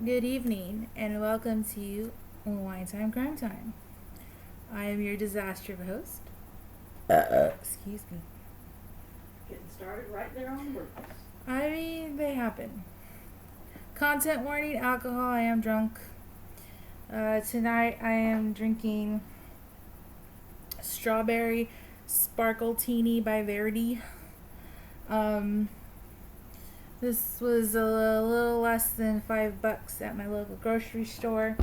Good evening, and welcome to Wine Time Crime Time. I am your disaster host. Excuse me. Getting started right there on the words. I mean, they happen. Content warning: alcohol. I am drunk. Tonight, I am drinking strawberry sparkle teeny by Verdi. This was a little less than $5 at my local grocery store.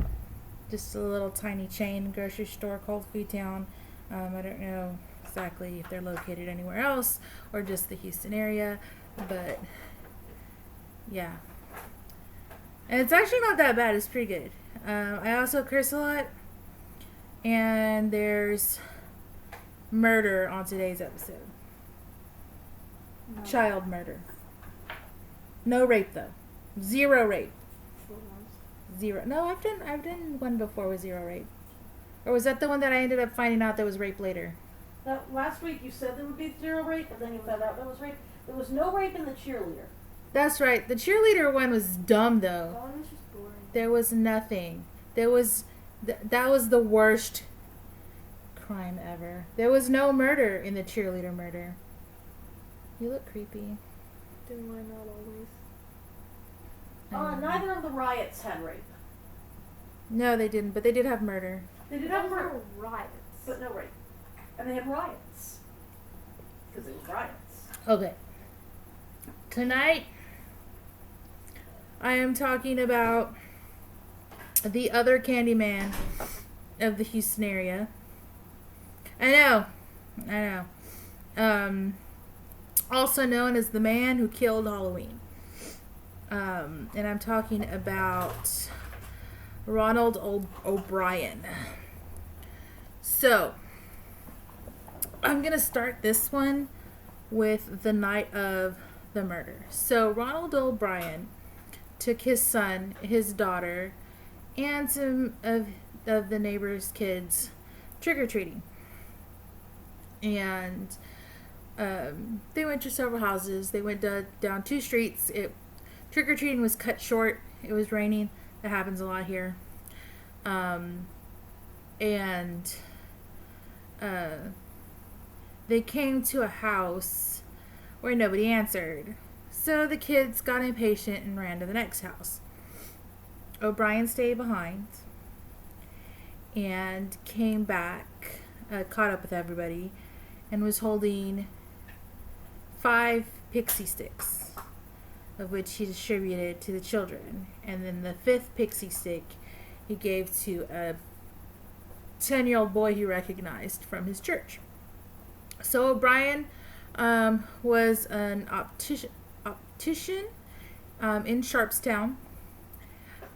Just a little tiny chain grocery store called Food Town. I don't know exactly if they're located anywhere else or just the Houston area, but yeah. And it's actually not that bad. It's pretty good. I also curse a lot, and there's murder on today's episode. No. Child murder. No rape though. Zero rape. Zero. No, I've done one before with zero rape. Or was that the one that I ended up finding out there was rape later? Last week you said there would be zero rape, but then you found out there was rape. There was no rape in the cheerleader. That's right. The cheerleader one was dumb though. Oh, it was just boring. There was nothing. There was that was the worst crime ever. There was no murder in the cheerleader murder. You look creepy. Didn't I not always? Neither of the riots had rape. No, they didn't, but they did have murder. They did have Those murder, were riots. but no rape. And they had riots. Because it was riots. Okay. Tonight, I am talking about the other Candyman of the Houston area. I know. Also known as the man who killed Halloween. And I'm talking about Ronald O'Brien. So, I'm going to start this one with the night of the murder. So, Ronald O'Brien took his son, his daughter, and some of the neighbors' kids trick-or-treating. And they went to several houses. They went down two streets. Trick-or-treating was cut short. It was raining. That happens a lot here. They came to a house where nobody answered. So the kids got impatient and ran to the next house. O'Brien stayed behind and came back, caught up with everybody, and was holding 5 pixie sticks, of which he distributed to the children. And then the 5th pixie stick he gave to a 10-year-old boy he recognized from his church. So O'Brien was an optician in Sharpstown,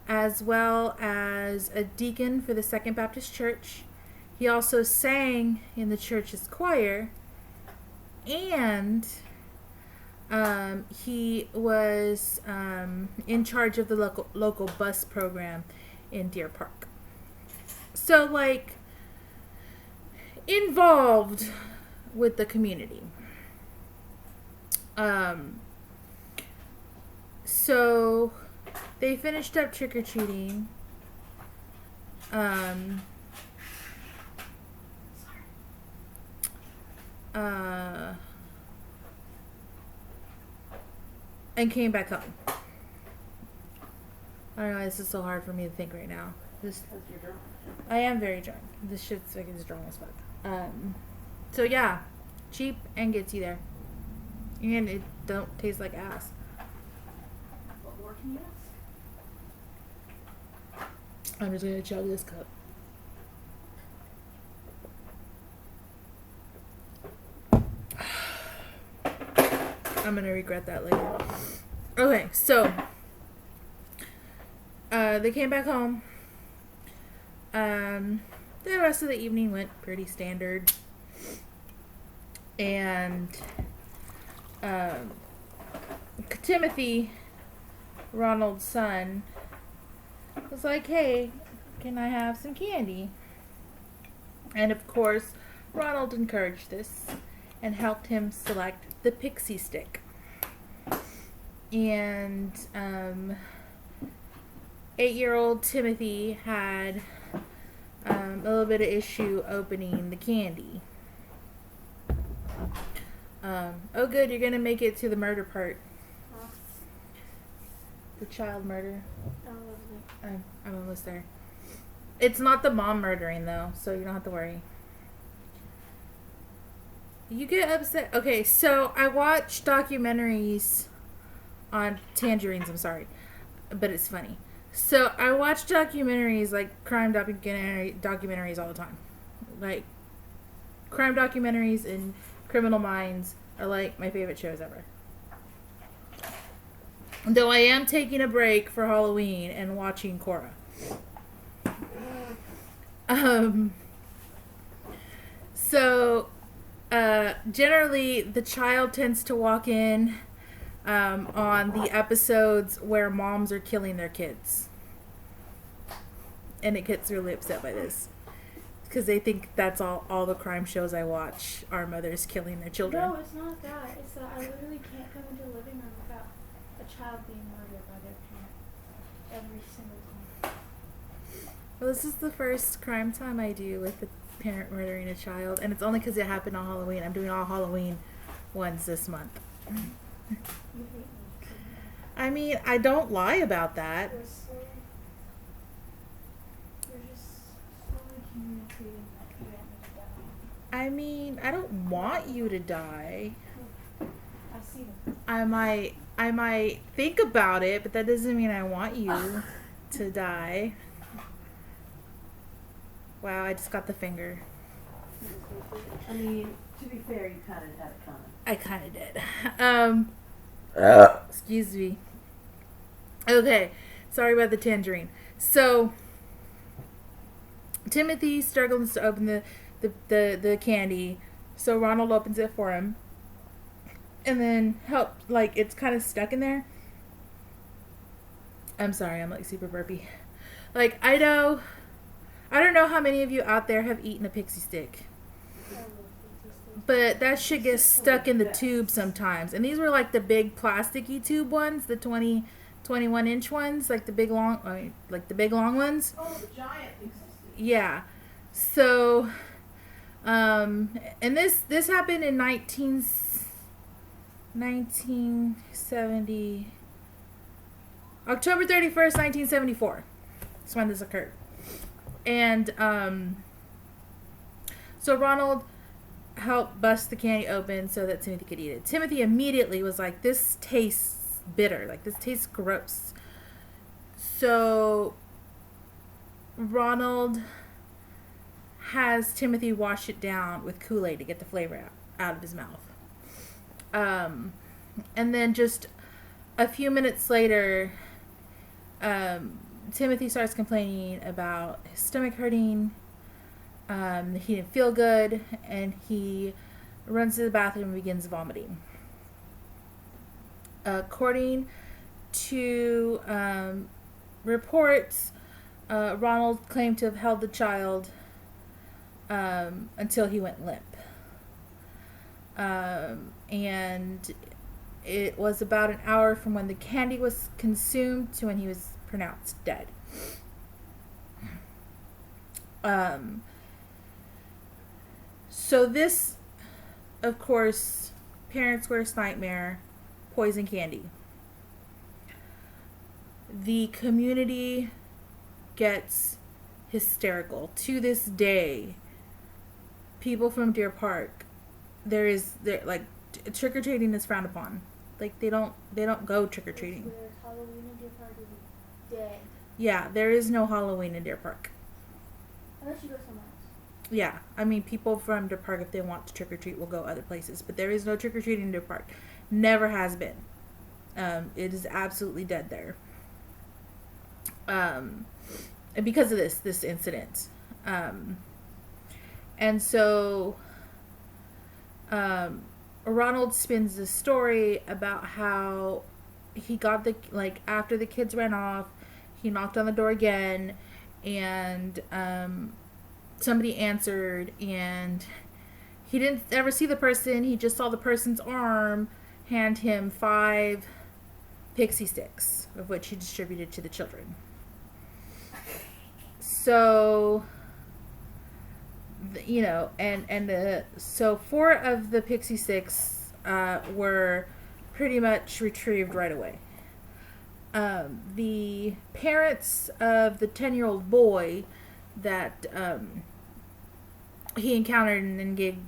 as well as a deacon for the Second Baptist Church. He also sang in the church's choir, and he was in charge of the local bus program in Deer Park. So, like, involved with the community. So they finished up trick-or-treating. And came back home. I don't know why this is so hard for me to think right now. Because you're drunk. I am very drunk. This shit's fucking strong as fuck. So yeah, cheap and gets you there, and it don't taste like ass. What more can you ask? I'm just gonna chug this cup. I'm gonna regret that later. Okay, so they came back home. The rest of the evening went pretty standard. And Timothy, Ronald's son, was like, hey, can I have some candy? And of course, Ronald encouraged this and helped him select the pixie stick. And 8-year-old Timothy had a little bit of issue opening the candy. Oh, good, you're gonna make it to the murder part. Huh? The child murder. Oh, lovely. I'm almost there. It's not the mom murdering, though, so you don't have to worry. You get upset. Okay, so I watch documentaries on tangerines. I'm sorry, but it's funny. So I watch documentaries, like crime documentaries all the time. Like, crime documentaries and Criminal Minds are like my favorite shows ever. Though I am taking a break for Halloween and watching Korra. So generally the child tends to walk in on the episodes where moms are killing their kids. And it gets really upset by this. Because they think that's all the crime shows I watch are mothers killing their children. No, it's not that. It's that I literally can't come into a living room without a child being murdered by their parent every single time. Well, this is the first crime time I do with the parent murdering a child, and it's only because it happened on Halloween. I'm doing all Halloween ones this month. You hate me. I mean, I don't lie about that. You're just slowly communicating that you want me to die. I mean, I don't want you to die. I see them. I might think about it, but that doesn't mean I want you to die. Wow, I just got the finger. I mean, to be fair, you kind of had it coming. I kind of did. Excuse me. Okay, sorry about the tangerine. So, Timothy struggles to open the candy, so Ronald opens it for him. And then it's kind of stuck in there. I'm sorry, I'm like super burpy. Like, I don't know how many of you out there have eaten a pixie stick. I love pizza sticks. But that shit gets stuck in the tube sometimes. And these were like the big plasticky tube ones, the 21-inch ones, like the big long ones. Oh, the giant existed. Yeah. So, and this happened in 1970, October 31st, 1974. That's when this occurred. And, so Ronald helped bust the candy open so that Timothy could eat it. Timothy immediately was like, this tastes bitter. Like, this tastes gross. So Ronald has Timothy wash it down with Kool-Aid to get the flavor out of his mouth. And then just a few minutes later, Timothy starts complaining about his stomach hurting. He didn't feel good, and he runs to the bathroom and begins vomiting. According to reports, Ronald claimed to have held the child until he went limp. And it was about an hour from when the candy was consumed to when he was pronounced dead. So this, of course, parents' worst nightmare, poison candy. The community gets hysterical. To this day, people from Deer Park, trick-or-treating is frowned upon. Like, they don't go trick-or-treating. Halloween in Deer Park is dead. Yeah, there is no Halloween in Deer Park. Unless you go somewhere else. Yeah, I mean, people from Deer Park, if they want to trick-or-treat, will go other places. But there is no trick-or-treating in Deer Park. Never has been. It is absolutely dead there. And because of this incident. And so, Ronald spins this story about how he got after the kids ran off, he knocked on the door again, and somebody answered, and he didn't ever see the person. He just saw the person's arm hand him 5 pixie sticks, of which he distributed to the children. So, you know, so 4 of the Pixie Sticks were pretty much retrieved right away. The parents of the 10-year-old boy that he encountered and gave,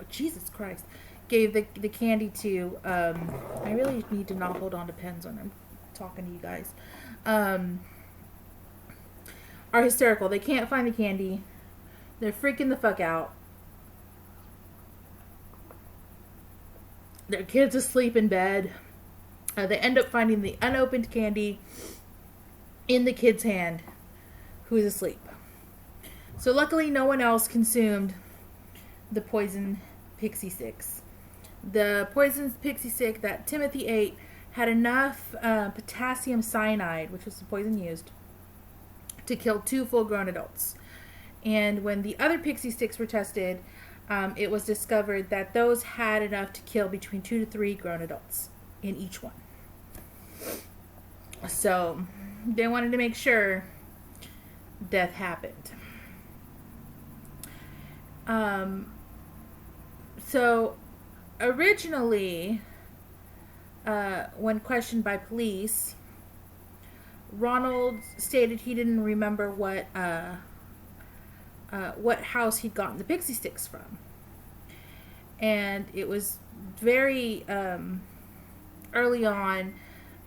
Jesus Christ, gave the candy to. I really need to not hold on to pens when I'm talking to you guys. Are hysterical. They can't find the candy. They're freaking the fuck out. Their kid's asleep in bed. They end up finding the unopened candy in the kid's hand, who is asleep. So luckily no one else consumed the poison Pixie Sticks. The poison Pixie Stick that Timothy ate had enough potassium cyanide, which was the poison used, to kill 2 full-grown adults. And when the other Pixie Sticks were tested, it was discovered that those had enough to kill between 2 to 3 grown adults in each one. So they wanted to make sure death happened. So originally, when questioned by police, Ronald stated he didn't remember what house he'd gotten the Pixie Sticks from. And it was very early on.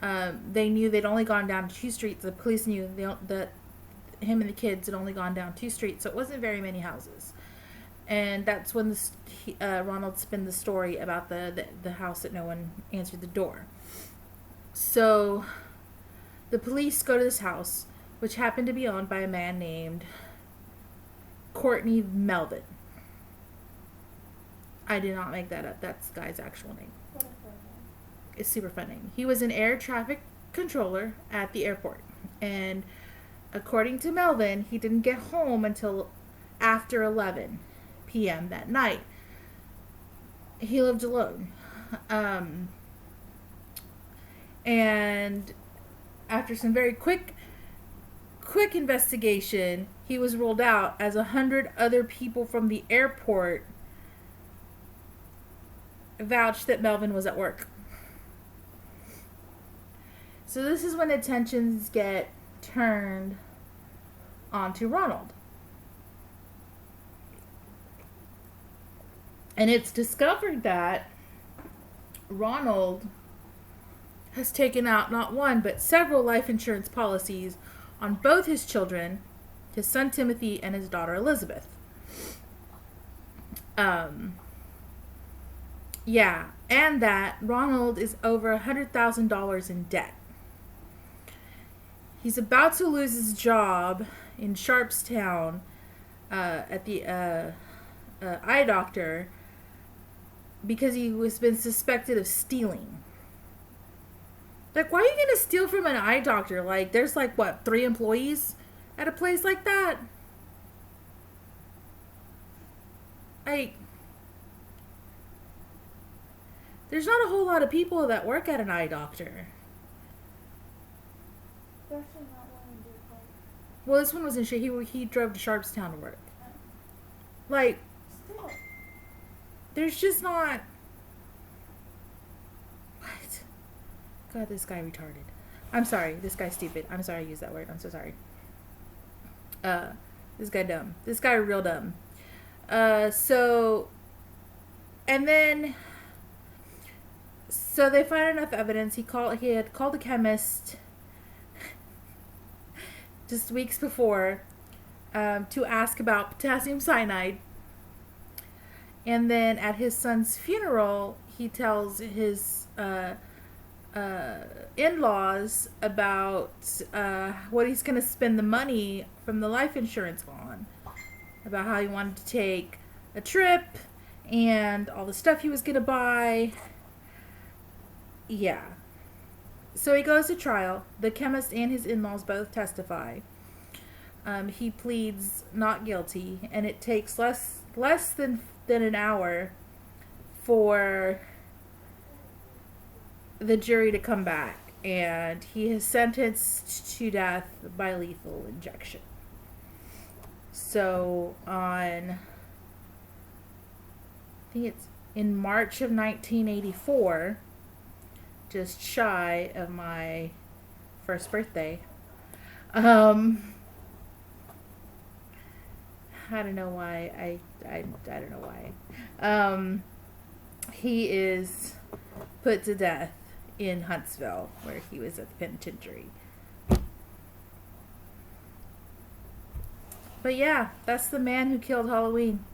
They knew they'd only gone down 2 streets. The police knew that him and the kids had only gone down 2 streets, so it wasn't very many houses. And that's when Ronald spun the story about the house that no one answered the door. So the police go to this house, which happened to be owned by a man named Courtney Melvin. I did not make that up. That's the guy's actual name. It's super fun name. He was an air traffic controller at the airport. And according to Melvin, he didn't get home until after 11 p.m. that night. He lived alone. And after some very quick investigation, he was ruled out as 100 other people from the airport vouched that Melvin was at work. So this is when attentions get turned onto Ronald. And it's discovered that Ronald has taken out not one, but several life insurance policies on both his children, his son Timothy and his daughter Elizabeth. Yeah, and that Ronald is over $100,000 in debt. He's about to lose his job in Sharpstown at the eye doctor because he was been suspected of stealing. Like, why are you gonna steal from an eye doctor? Like, there's like, what, 3 employees at a place like that? Like, there's not a whole lot of people that work at an eye doctor. Especially not when we do cold. Well, this one wasn't sure. He drove to Sharpstown to work. Like, Still. there's just not... What? God, this guy retarded. I'm sorry. This guy's stupid. I'm sorry I used that word. I'm so sorry. This guy dumb. This guy real dumb. So they find enough evidence. He had called a chemist just weeks before to ask about potassium cyanide. And then at his son's funeral, he tells his in-laws about what he's going to spend the money from the life insurance on. About how he wanted to take a trip and all the stuff he was going to buy. Yeah. So he goes to trial. The chemist and his in-laws both testify. He pleads not guilty, and it takes less than an hour for the jury to come back, and he is sentenced to death by lethal injection. So on, I think it's in March of 1984, just shy of my first birthday. I don't know why. I don't know why. He is put to death in Huntsville, where he was at the penitentiary. But yeah, that's the man who killed Halloween.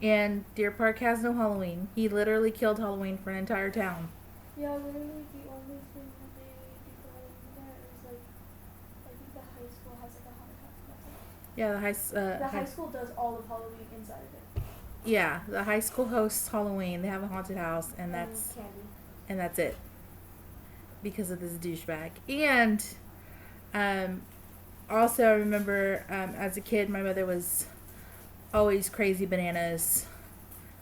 And Deer Park has no Halloween. He literally killed Halloween for an entire town. Yeah, literally the only thing that they do for Halloween there is like, I think the high school has like a haunted house. That's it. Yeah, The high school does all of Halloween inside of it. yeah, the high school hosts Halloween. They have a haunted house, and that's it. Because of this douchebag. And also, I remember as a kid, my mother was always crazy bananas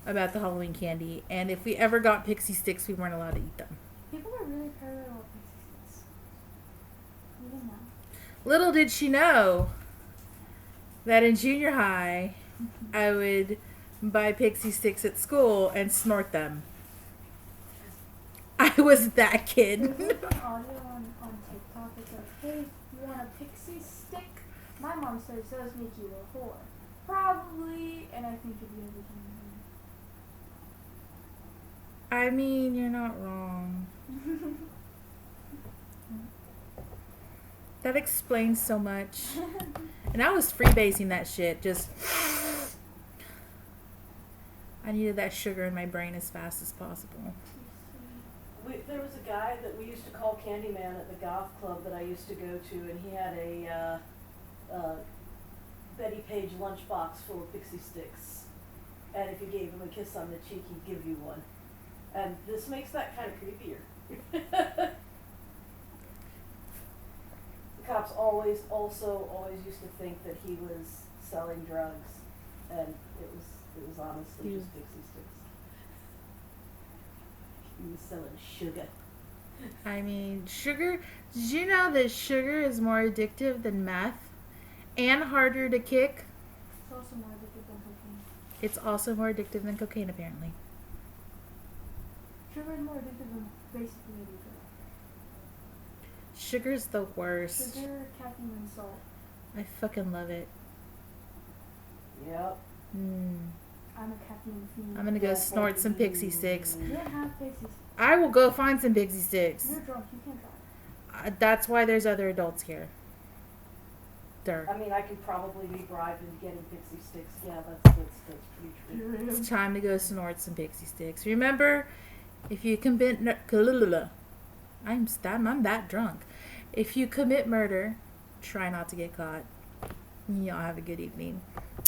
about the Halloween candy. And if we ever got pixie sticks, we weren't allowed to eat them. People are really paranoid about pixie sticks. Even now. Little did she know that in junior high, I would buy pixie sticks at school and snort them. I was that kid. There's like an audio on TikTok. It's like, hey, you want a pixie stick? My mom says those make you a whore. Probably, and I think it'd be everything. I mean, you're not wrong. That explains so much. And I was freebasing that shit. Just, I needed that sugar in my brain as fast as possible. There was a guy that we used to call Candyman at the golf club that I used to go to, and he had a Betty Page lunchbox full of pixie sticks. And if you gave him a kiss on the cheek, he'd give you one. And this makes that kind of creepier. The cops always used to think that he was selling drugs, and it was honestly just pixie sticks. He was selling sugar. I mean, sugar. Did you know that sugar is more addictive than meth? And harder to kick? It's also more addictive than cocaine. It's also more addictive than cocaine, apparently. Sugar is more addictive than basically anything. Sugar's the worst. Sugar, caffeine, and salt. I fucking love it. Yep. I'm a caffeine fiend. I'm gonna go snort some pixie sticks. You don't have pixies. I will go find some pixie sticks. You're drunk. You can't drive. That's why there's other adults here. Durr. I mean, I can probably be bribed into getting pixie sticks. Yeah, that's pretty true. It's time to go snort some pixie sticks. Remember, if you commit I'm that drunk. If you commit murder, try not to get caught. Y'all have a good evening.